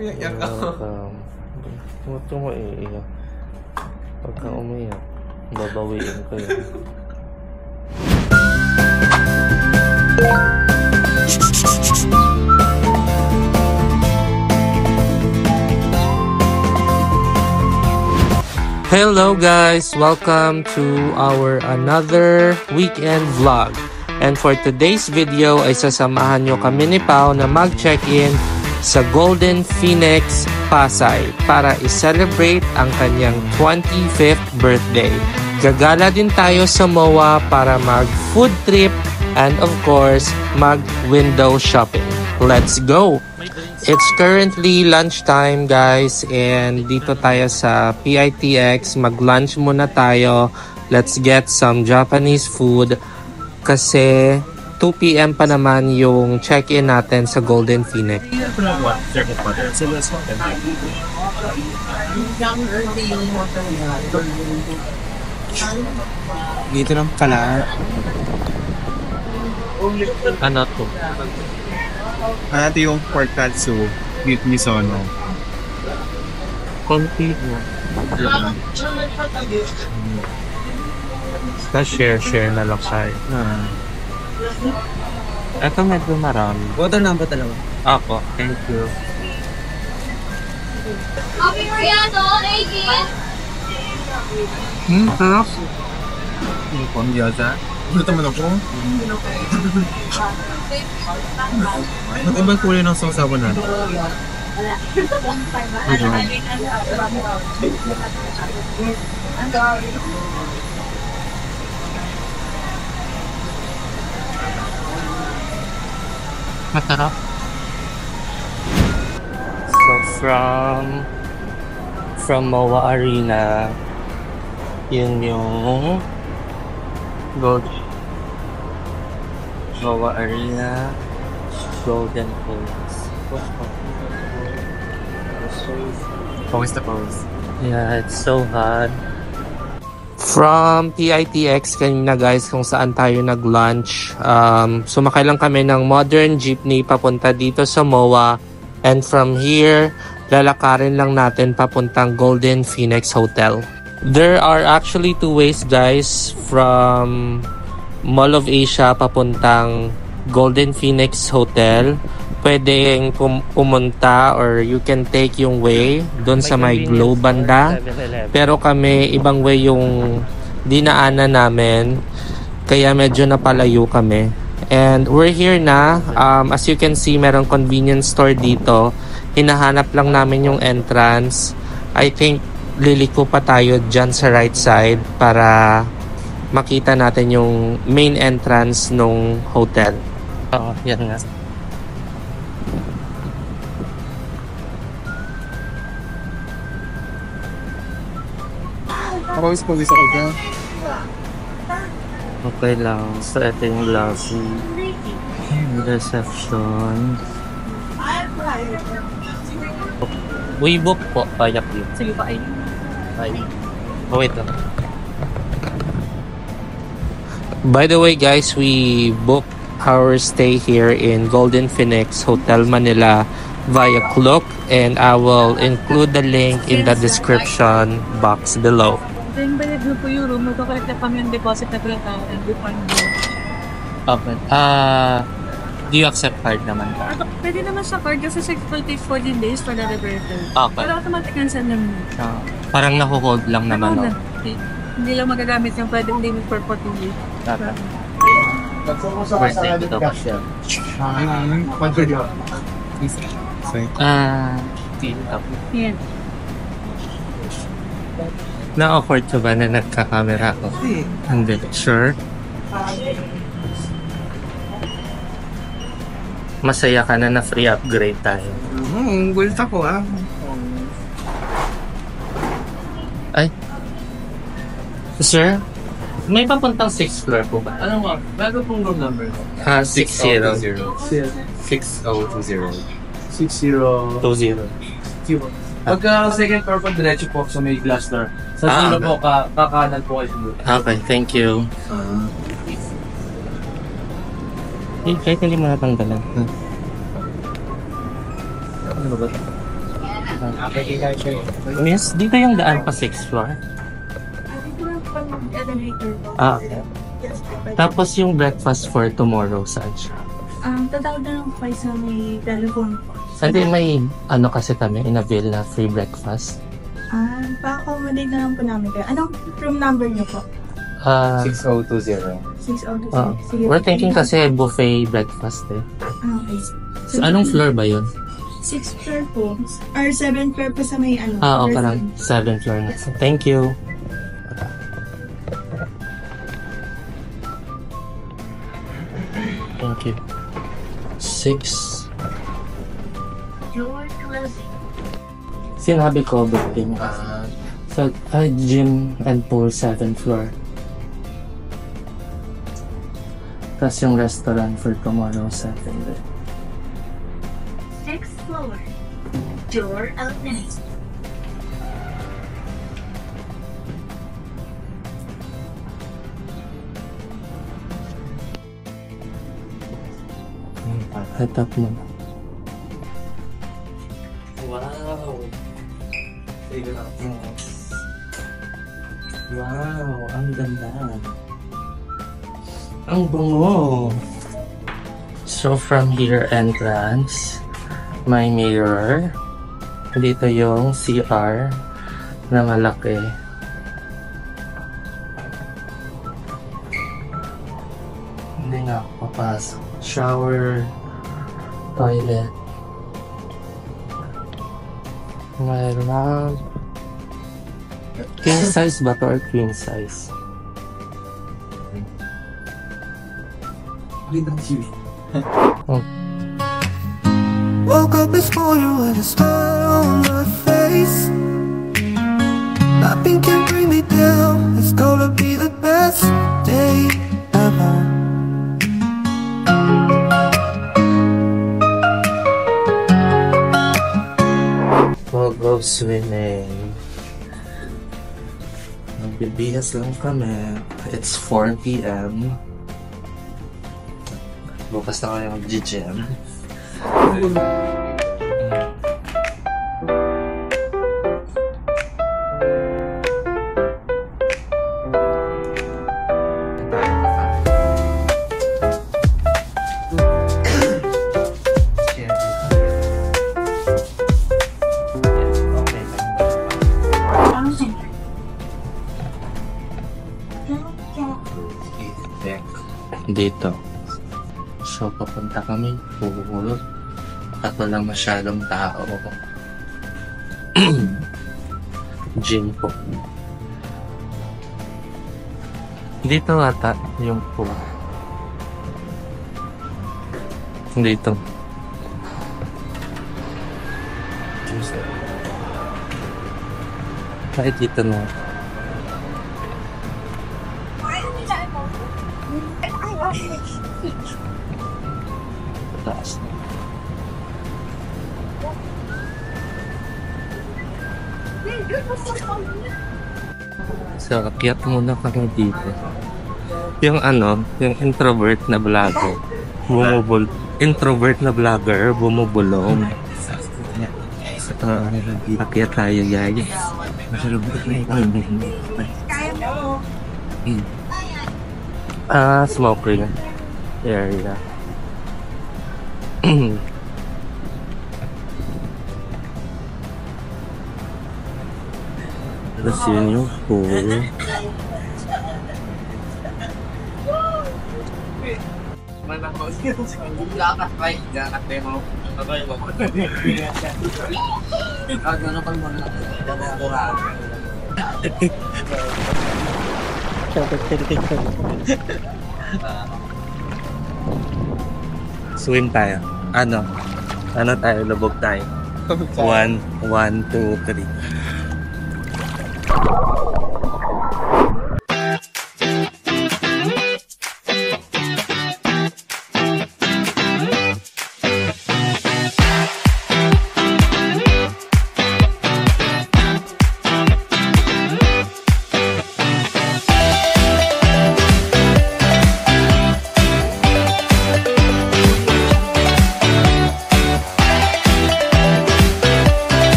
Iyak ako. Huwag kang maiiyak. Pagka umiyak, babawiin ko yun. Hello guys! Welcome to our another weekend vlog. And for today's video ay sasamahan nyo kami ni Pao na mag-check-in sa Golden Phoenix, Pasay para i-celebrate ang kanyang 25th birthday. Gagala din tayo sa MOA para mag-food trip and of course mag-window shopping. Let's go! It's currently lunchtime guys and dito tayo sa PITX. Mag-lunch muna tayo. Let's get some Japanese food kasi 2 PM pa naman yung check-in natin sa Golden Phoenix. Dito lang pala. Ano to? Ito yung pork katsu with misono. Konti mo. Na-share na lang tayo. Ito medyo marami. Water na ba talaga? Ako, thank you. Coffee Mariano, 18! Sarap. Yung pangyaza. Gulat naman ako. Ang ibang kulay ng sausawan natin. Masarap. So from MOA Arena, yun yung MOA Arena Golden Phoenix. Pawis na pawis. Yeah, it's so hot. From PITX kanina guys kung saan tayo nag-lunch, sumakay lang kami ng modern jeepney papunta dito sa MOA, and from here lalakarin lang natin papuntang Golden Phoenix Hotel. There are actually 2 ways guys from Mall of Asia papuntang Golden Phoenix Hotel. Pwedeng pumunta or you can take yung way doon sa may Globe banda. Pero kami, ibang way yung dinaanan namin. Kaya medyo napalayo kami. And we're here na. As you can see, merong convenience store dito. Hinahanap lang namin yung entrance. I think liliko pa tayo dyan sa right side para makita natin yung main entrance nung hotel. Oo, yan nga. Pawis ako dyan. Okay lang. So, ito yung lobby. Reception. We book po. Payak yun. Sige pa, ay. Oh, wait lang. By the way guys, we booked our stay here in Golden Phoenix Hotel Manila via Klook, and I will include the link in the description box below. Then, bayad mo po yung room. Magkakolect na kami yung deposit na 3,000 before mo. Okay. Do you accept card naman? Pwede naman sa card kasi 14 days for the reverter. Okay. Pero automatic cancel naman. Parang nakuhold lang naman. No? Hindi lang magagamit yung pwedeng limit for 14 days. Okay. Birthday ko daw siya. Yan. Na-awkward ka ba na nagka-camera ko? Hindi. Sure? Masaya ka na free upgrade tayo. Gulat ako Ay. Sir? May papuntang 6th floor po ba? Ano nga? Bago pong room number? 60. 6020. 6020. Pagka second floor po, diretso po sa may glass door. Sa zero po, kakanan po kayo. Okay, thank you. Kahit hindi mo natanggalan. Ano ba? Miss, dito yung daan pa 6th floor. Elevator po. Ah, okay. Yes, po. Tapos yung breakfast for tomorrow, saan siya? Tatawag na lang po kayo sa may telephone po. Hindi, may ano kasi kami, in-avail na free breakfast. Pa-accommodate na lang po namin kayo. Anong room number niyo po? 6020. 602. Sige. We're thinking kasi buffet breakfast eh. Okay. So, anong floor ba yun? 6th floor po. Or 7th floor po sa may ano. Okay first lang. 7th floor na. So, thank you. Thank you. 6. Sinabi ko, booking. So, gym and pool, 7th floor. Tapos yung restaurant for tomorrow, 7th. 6th floor. Door opening. Head up mo. Wow! Wow! Ang ganda! Ang bango! So from here entrance, may mirror. Dito yung CR na malaki. Hindi nga ako papasok. Shower, toilet. May rug. King size ba to or queen size? Woke up this morning with a smile on my face. Nothing can bring me down. It's gonna be the best day ever. We'll go swimming. Magbibihas lang kami. It's 4 p.m. Bukas na kayo mag-gym. Dito. So, papunta kami pool at walang masyadong tao. Gym po. Dito ata yung pool. Dito. Kahit dito na. Taas. So, akyat muna kami dito. Yung yung introvert na vlogger, bumubulong. Akyat tayo, guys. Smoking area. Tapos yun yung pool. Swim tayo. Ano tayo? Lubog tayo. 1, 2, 3.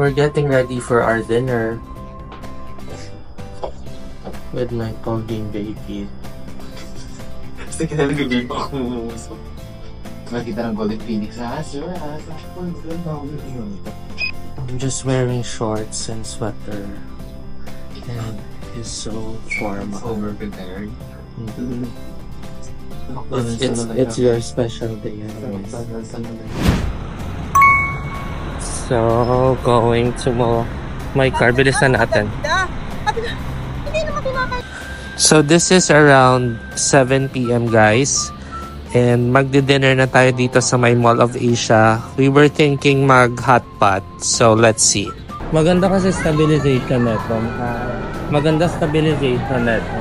we're getting ready for our dinner with my pogging baby. Basta kita nag-game pa ako umuusap. Makita ng Golden Phoenix. Sir, I'm just wearing shorts and sweater. And he's so formal. over-prepared. It's your special day. So, going to my car. Bilisan natin. So, this is around 7 p.m. guys. And magdi-dinner na tayo dito sa may Mall of Asia. We were thinking mag-hotpot. So, let's see. Maganda kasi stabilization nito. Maganda stabilization nito.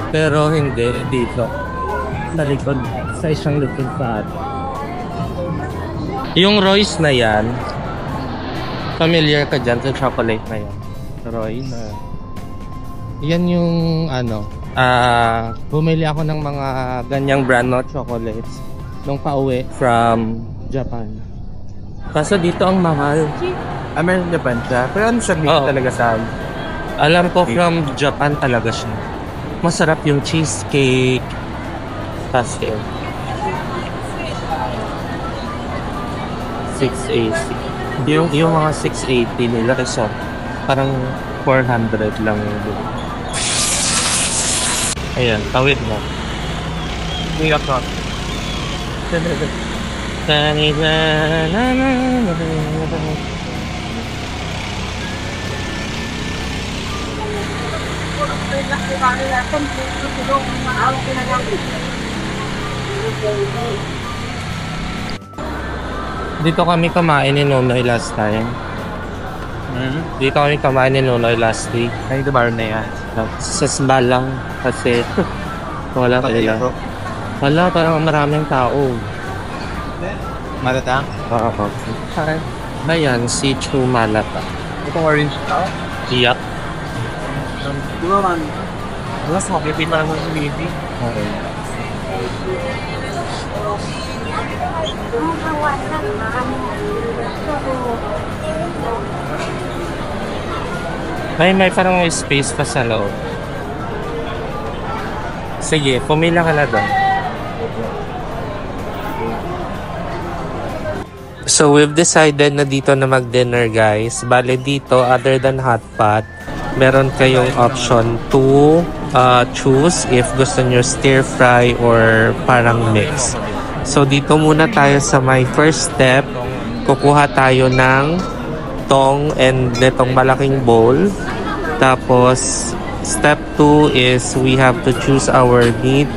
Pero hindi dito. Sa likod. Sa isang likod pa atin. Yung Royce na yan, familiar ka dyan sa chocolate na yan. Royce. Yan yung bumili ako ng mga ganyang brand no chocolates nung pauwi from Japan. Kaso dito ang mahal. Meron Japan siya. Pero ano siya Oo. talaga sa... Alam ko from Japan talaga siya. Masarap yung cheesecake. Kasi 680. Yung mga 680 nila so parang 400 lang yun. Ayan, tawid mo. Iyak na. Dito kami kumain ni Nonoy last time. Dito kami kumain ni Nonoy last week. Ay, ito bar na yan. Sa Sbalang kasi wala talaga. Wala, parang maraming tao. Matatang? Oo. Ayan, si Chu Malata. Itong orange tao? Iyak. Di ba man? Alas mo, pipin na lang sa baby. Okay. May parang may space pa sa loob. Sige, pumila ka na doon. So we've decided na dito na mag-dinner guys. Bale dito, other than hotpot, meron kayong option to choose if gusto nyo stir fry or parang mix. So dito muna tayo sa my first step. Kukuha tayo ng tong and netong malaking bowl. Tapos step 2 is we have to choose our meat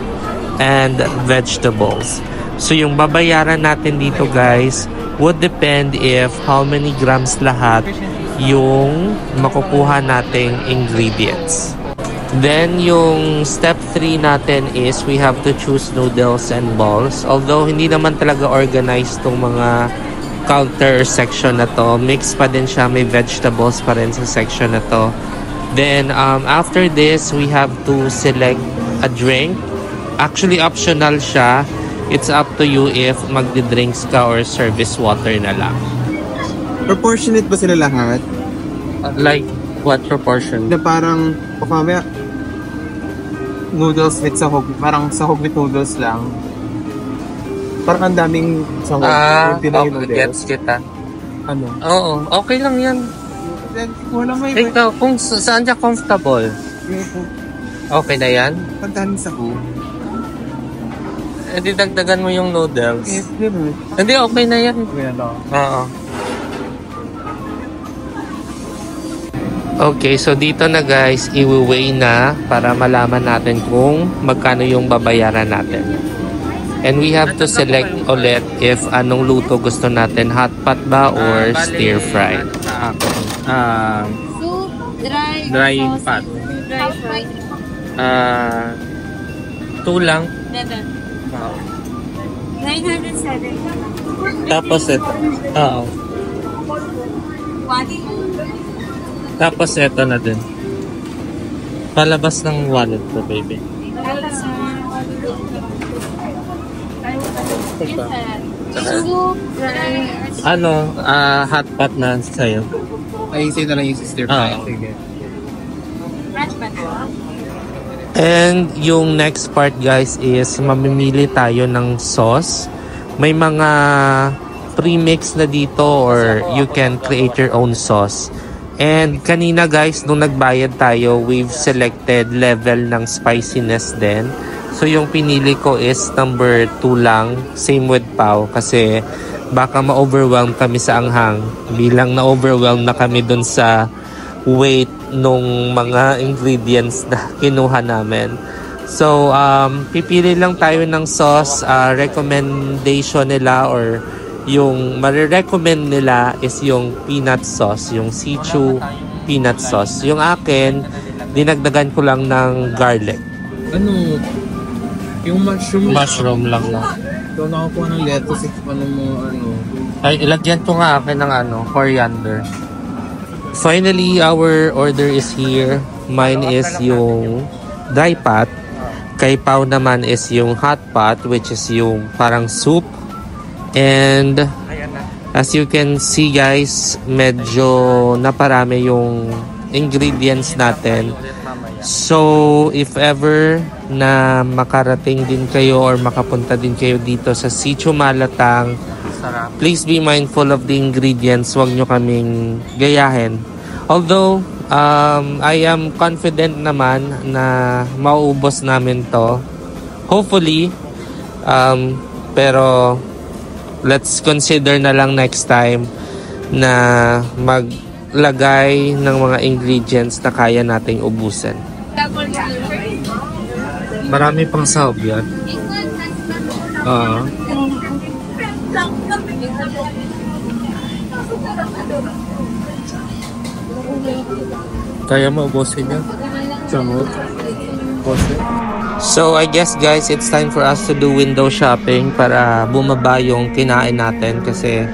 and vegetables. So yung babayaran natin dito guys would depend if how many grams lahat yung makukuha nating ingredients. Then yung step 3 natin is we have to choose noodles and balls. Although hindi naman talaga organized tong mga counter section na to, mix pa din siya, may vegetables pa rin sa section na to. Then after this we have to select a drink. Actually optional siya. It's up to you if magdi-drinks ka or service water na lang. Proportionate ba sila lahat? Like what proportion? Na parang, o mamaya, noodles with sahog, parang sahog with noodles lang. Parang ang daming sahog. Yung tinay noodles. Gets kita. Ano? Oo, okay lang yan. Wala may Ikaw, kung saan ka comfortable, okay na yan? pagdating sahog. Eh, di dagdagan mo yung noodles. Ganun. Hindi, okay na yan. Ganun. Oo. Okay, so dito na guys, i-weigh na para malaman natin kung magkano yung babayaran natin. And we have to select ulit if anong luto gusto natin, hot pot ba or stir fry. Soup, Dry pot. dry fry. 2 lang. 907. Tapos ito. Oo. Tapos ito na din. Palabas ng wallet ko, baby. Ano, hot pot na sa'yo. Ay, sa'yo na lang yung sister Ah. pie. Sige. And yung next part guys is mamimili tayo ng sauce. May mga premix na dito or you can create your own sauce. And kanina guys, nung nagbayad tayo, we've selected level ng spiciness din. So yung pinili ko is number 2 lang. Same with Pao kasi baka ma-overwhelm kami sa anghang. Bilang na-overwhelm na kami dun sa weight nung mga ingredients na kinuha namin. So, pipili lang tayo ng sauce. Recommendation nila or yung marirecommend nila is yung peanut sauce, yung Sichu peanut sauce. Yung akin, dinagdagan ko lang ng garlic. Ano? Yung mushroom. Mushroom lang na. Ikaw nakakuha ng lettuce. Ano mo, ano? Ay, ilagyan ko nga akin ng coriander. Finally, our order is here. Mine is yung dry pot. Kay Pao naman is yung hot pot, which is yung parang soup. And as you can see guys, medyo naparami yung ingredients natin. So, if ever na makarating din kayo or makapunta din kayo dito sa Sichu Malatang, please be mindful of the ingredients. Huwag nyo kaming gayahin. Although, I am confident naman na mauubos namin to. Hopefully. Pero, let's consider na lang next time na maglagay ng mga ingredients na kaya nating ubusin. Marami pang sahog yan. Kaya mo ubusin yan? Samot. So, I guess guys, it's time for us to do window shopping para bumaba yung kinain natin kasi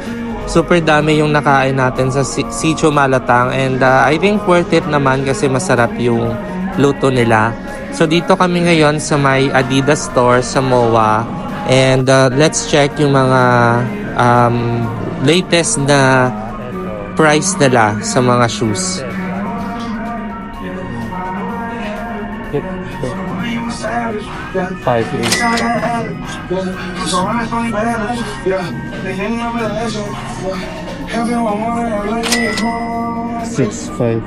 super dami yung nakain natin sa Sichu Malatang and I think worth it naman kasi masarap yung luto nila. So, dito kami ngayon sa may Adidas store sa MOA and let's check yung mga latest na price nila sa mga shoes. $5. 6.5.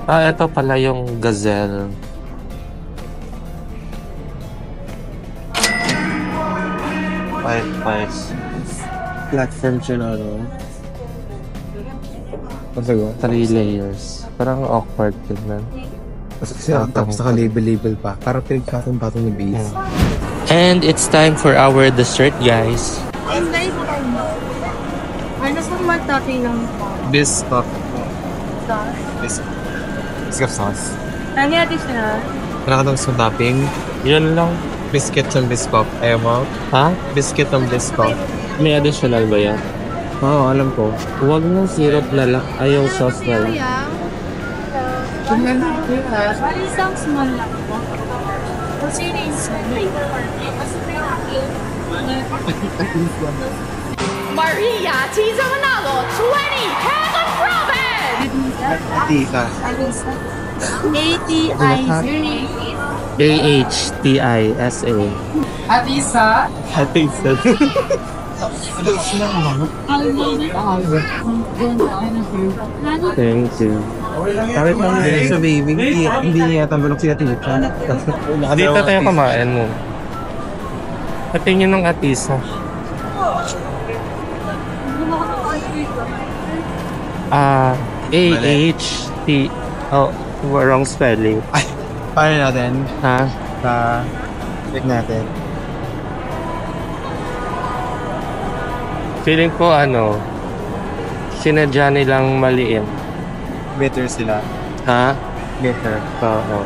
Ito pala yung Gazelle. $5. Platform siya na, ano? Masago? 3 layers. Parang awkward din man. Kasi tapos naka-label pa. Parang pinagkatong-batong ni base. And it's time for our dessert, guys. Ano sa matati lang po? Biscuit. Biscuit sauce. Ano natin siya? Wala ka sa topping. Yun lang. Biscuit ng biscuit. Ayaw mo? Ha? Biscuit ng biscuit. May additional ba yan? Oo, alam ko. Huwag ng syrup na lang. Ay, yung sauce na lang. Isang small lang po. Kasi Maria Tiza Manalo, 20, Quezon Province! Tika. AHTISA. Atisa. Hatisa. Thank you. Kahit lang din sa baby, hindi niya tambulok sila tita. Dito tayo kumain mo. Patingin ng atisa. AHT. Oh, wrong spelling. Ay, paano natin? Ha? Check natin. Feeling ko sinadya nilang maliin. Better sila. Ha? Better. Oo.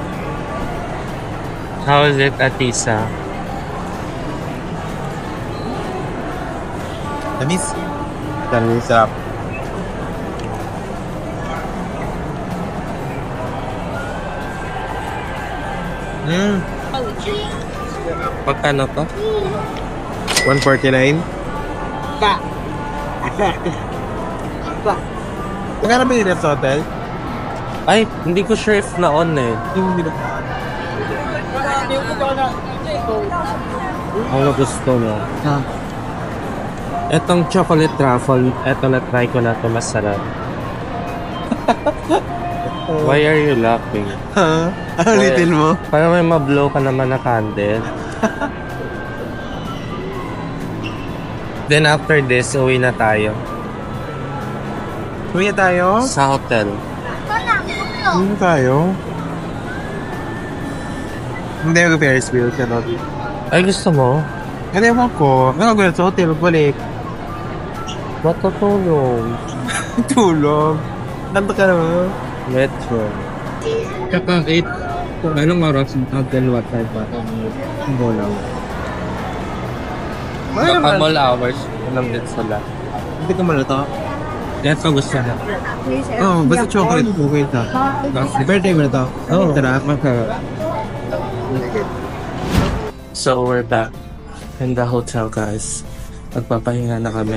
How is it, Atisa? Tamis. Tamis. Sarap. Pagkano to? 149. Magkano ba yun sa hotel? Ay, hindi ko sure if na-on eh. Ano gusto mo? Etong chocolate truffle, eto na-try ko na ito, masarap. Why are you laughing? Ha? Ulitin mo? Para may mablow ka naman na candle. Then after this, uwi na tayo. Uwi tayo? Sa hotel. Uwi tayo? Hindi ako Ferris wheel ka no? Ay, gusto mo? Hindi mo ko. Nakagulat sa hotel, balik. Matutulog. Tulog. Nanta ka naman. Metro. Kapag 8, anong oras yung hotel what time ba? Bolaw. Baka mall hours. Alam din sila. Hindi ka malata. That's ko gusto na. Oo, basta chocolate. Okay ito. Birthday mo na ito. Oo. Tara, So we're back in the hotel, guys. Magpapahinga na kami.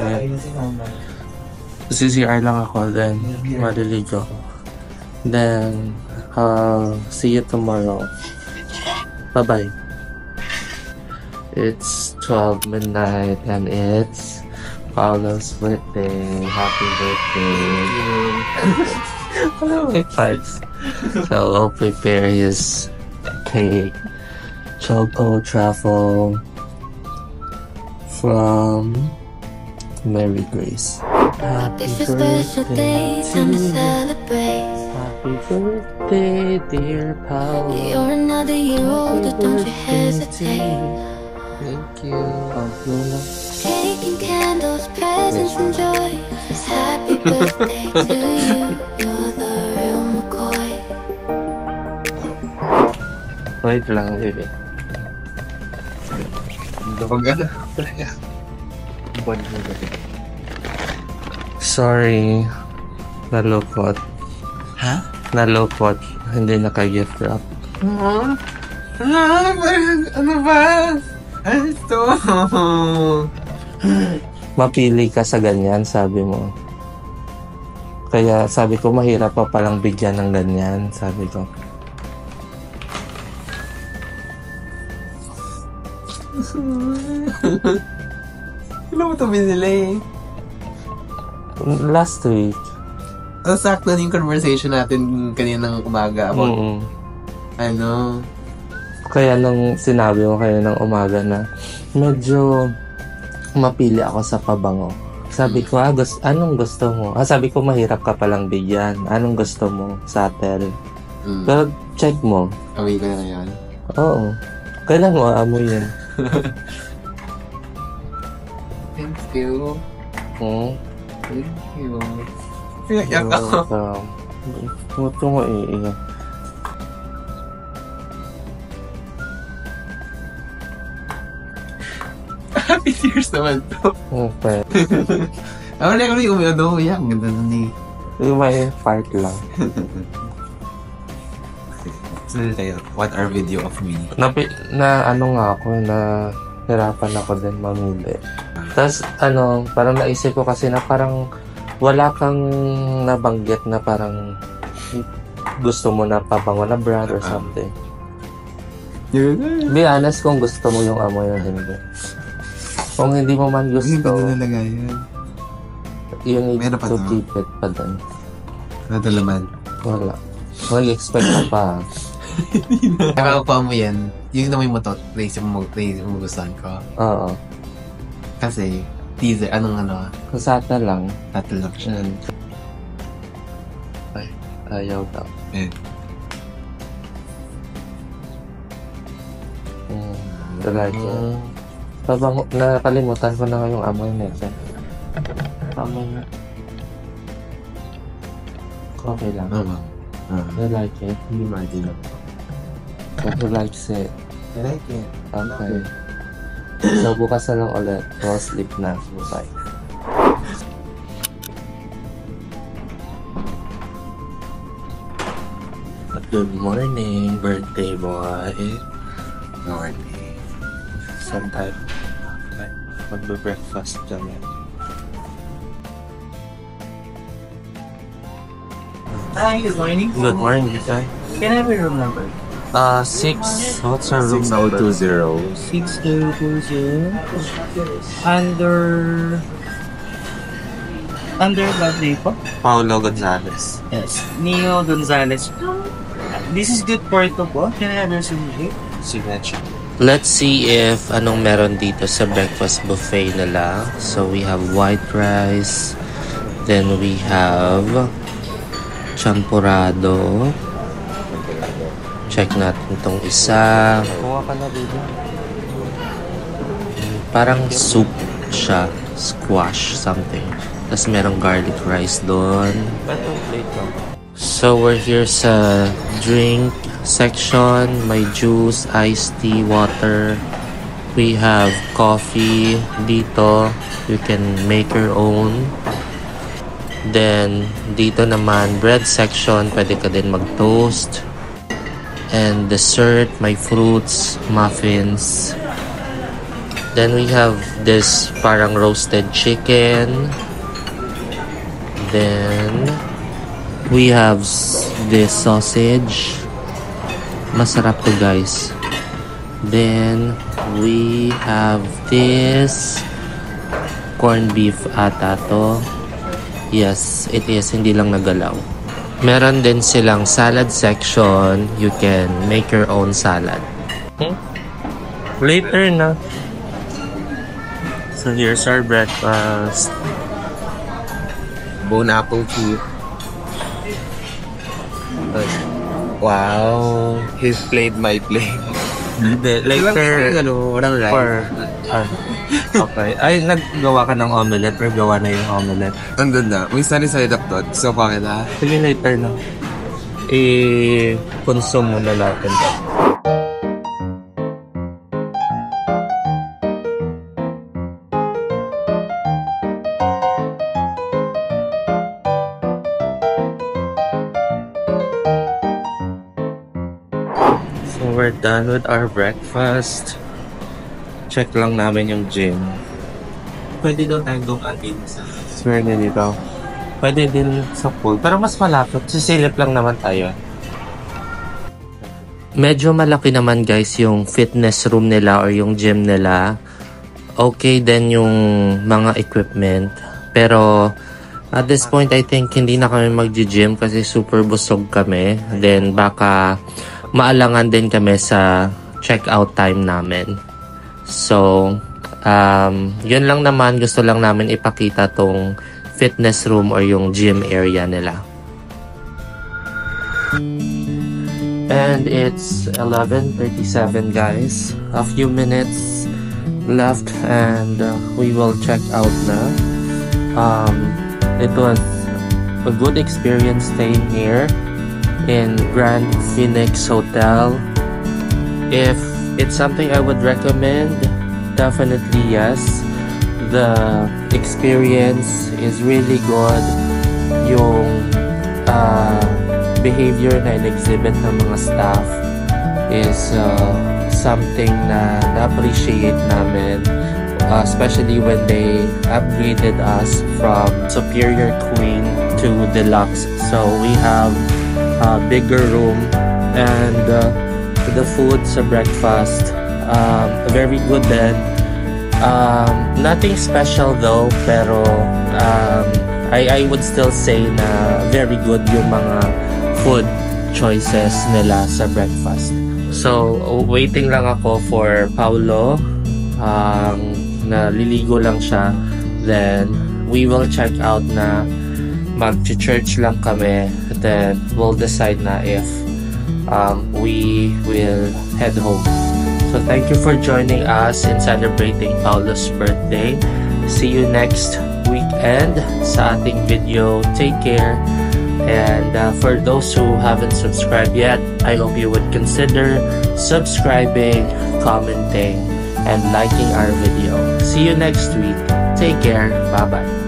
CCR lang ako, then maliligo. Then I'll see you tomorrow. Bye-bye. It's 12 midnight and it's Paolo's birthday. Happy birthday. Hello, thanks. So I'll prepare his cake. Choco truffle from Mary Grace. Happy It's a special day, time to celebrate. Happy birthday, dear Paolo. You're another year older, don't you hesitate. Thank you. Cake and candles, presents and joy. Happy birthday to you, you're the real McCoy. Wait lang, baby. Sorry. Nalukot. Ha? Nalukot. Hindi naka-gift wrap. Ano ba? Ano ito? Mapili ka sa ganyan, sabi mo. Kaya sabi ko, mahirap pa palang bigyan ng ganyan, sabi ko. Ano mo ito binili? Last week. Sakto na yung conversation natin kaninang umaga about ano. Kaya nung sinabi mo kayo ng umaga na medyo mapili ako sa pabango. Sabi ko, anong gusto mo? Sabi ko, mahirap ka palang bigyan. Anong gusto mo? Satel. Pero check mo. Amoy ko na ngayon. Oo. Kailan mo aamoy yun? Thank you. Thank you. Iyak ako. Huwag ko mo iiyak. Happy tears naman to. Okay. Wala kami umiyak. Ang ganda na ni. Yung may part lang. So, tayo, what are video of me? Na ano nga ako, na hirapan ako din mamili. Tapos, parang naisip ko kasi na parang wala kang nabanggit na parang gusto mo na pabango na brand or something. Be honest kung gusto mo yung amoy na hindi. Kung hindi mo man gusto, talaga yan. you need Meron pa to to. keep it pa din. Nadalaman. Wala. Mag-expect ka pa. Nakakakuha mo yan. Yung namoy mo to, place mo gustuhan ko. Oo. Kasi, teaser, anong Kusata lang. tatlo lang siya. Ay, ayaw daw. I like it. Pabango, nakalimutan ko na nga yung amoy nito. Amoy na. Okay lang. I like it. Hindi margin ako. Who likes it? I like it. Okay. So, bukas na lang ulit. Go sleep na. Bye. Good morning, birthday boy. Morning. Sometime. Magbe-breakfast kami. Hi, good morning. Good morning, Isay. Can I have your room number? 6. What's our room number? 6020. 6220. Under what name po? Paulo Gonzalez. Yes. Neo Gonzalez. This is good for ito po. Can I have your signature? Signature. Let's see if anong meron dito sa breakfast buffet nila. So we have white rice. Then we have champurrado. Check natin itong isa. Kuha ka na dito. Parang soup siya. Squash something. Tapos merong garlic rice doon. So we're here sa drink section. May juice, iced tea, water. We have coffee dito. You can make your own. Then dito naman bread section. Pwede ka din mag-toast. And dessert, may fruits, muffins. Then we have this parang roasted chicken. Then we have this sausage. Masarap to, guys. Then we have this corned beef ata to. Yes, it is. Hindi lang nagalaw. Meron din silang salad section. You can make your own salad. Later na. So here's our breakfast. Bone apple tea. Wow. His plate, my plate. Later. Walang rice. Okay. Ay, naggawa ka ng omelette or gawa na yung omelette? Nandun na. May sunny side up doon. So, bakit na? Sige, later na. I-consume muna natin. So, we're done with our breakfast. Check lang namin yung gym. Pwede daw tayo dumating sa... Swear na dito. Pwede din sa pool. Pero mas malapit. Sisilip lang naman tayo. Medyo malaki naman guys yung fitness room nila or yung gym nila. Okay din yung mga equipment. Pero at this point I think hindi na kami mag-gym kasi super busog kami. Then baka maalangan din kami sa check-out time namin. So, yun lang naman. Gusto lang namin ipakita tong fitness room or yung gym area nila. And it's 11:37 guys. A few minutes left and we will check out na. It was a good experience staying here in Grand Phoenix Hotel. If it's something I would recommend, definitely yes. The experience is really good. Yung behavior na in-exhibit ng mga staff is something na na-appreciate namin, especially when they upgraded us from Superior Queen to Deluxe. So we have a bigger room and the food sa breakfast very good din. Nothing special though, pero I would still say na very good yung mga food choices nila sa breakfast. So waiting lang ako for Paulo. Naliligo lang siya. Then we will check out na mag-church lang kami. Then we'll decide na if we will head home. So thank you for joining us in celebrating Paulo's birthday. See you next weekend sa ating video. Take care. And for those who haven't subscribed yet, I hope you would consider subscribing, commenting, and liking our video. See you next week. Take care. Bye-bye.